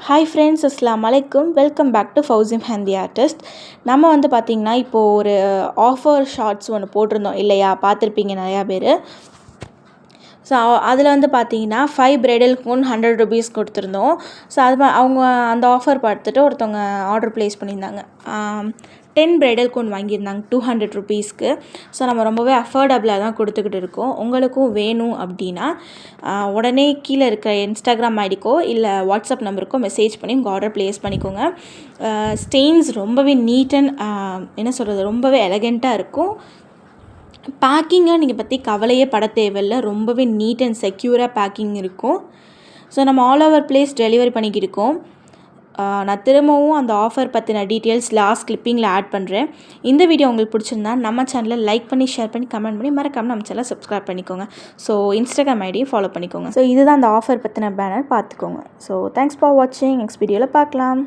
Hi friends, அஸ்ஸலாமு அலைக்கும். Welcome back to Fousi mehndi artist. நம்ம வந்து பார்த்திங்கன்னா இப்போது ஒரு ஆஃபர் ஷார்ட்ஸ் ஒன்று போட்டிருந்தோம் இல்லையா, பார்த்துருப்பீங்க நிறையா பேர். ஸோ அதில் வந்து பார்த்தீங்கன்னா 5 பிரைடல் கோன் ₹100 கொடுத்துருந்தோம். ஸோ அவங்க அந்த ஆஃபர் பார்த்துட்டு ஒருத்தவங்க ஆர்டர் ப்ளேஸ் பண்ணியிருந்தாங்க. 10 பிரைடல் கோன் வாங்கியிருந்தாங்க ₹200. ஸோ நம்ம ரொம்பவே அஃபோர்டபுளாக தான் கொடுத்துக்கிட்டு இருக்கோம். உங்களுக்கும் வேணும் அப்படின்னா உடனே கீழே இருக்கிற இன்ஸ்டாகிராம் ஐடிக்கோ இல்லை வாட்ஸ்அப் நம்பருக்கோ மெசேஜ் பண்ணி உங்கள் ஆர்டர் ப்ளேஸ் பண்ணிக்கோங்க. ஸ்டெயின்ஸ் ரொம்பவே நீட் அண்ட் என்ன சொல்கிறது, ரொம்பவே எலகெண்ட்டாக இருக்கும். பேக்கிங்கை நீங்கள் பற்றி கவலையே பட தேவையில்லை. ரொம்பவே நீட் அண்ட் செக்யூராக பேக்கிங் இருக்கும். ஸோ நம்ம ஆல் ஓவர் பிளேஸ் டெலிவரி பண்ணிக்கிட்டு இருக்கோம். நான் திரும்பவும் அந்த ஆஃபர் பற்றின டீட்டெயில்ஸ் லாஸ்ட் கிளிப்பிங்கில் ஆட் பண்ணுறேன். இந்த வீடியோ உங்களுக்கு பிடிச்சிருந்தா நம்ம சேனலை லைக் பண்ணி, ஷேர் பண்ணி, கமெண்ட் பண்ணி, மறக்காமல் நம்ம சேனலை சப்ஸ்கிரைப் பண்ணிக்கோங்க. ஸோ இன்ஸ்டாகிராம் ஐடியை ஃபாலோ பண்ணிக்கோங்க. ஸோ இதுதான் அந்த ஆஃபர் பற்றின பேனர், பார்த்துக்கோங்க. ஸோ தேங்க்ஸ் ஃபார் வாட்சிங். நெக்ஸ்ட் வீடியோவில் பார்க்கலாம்.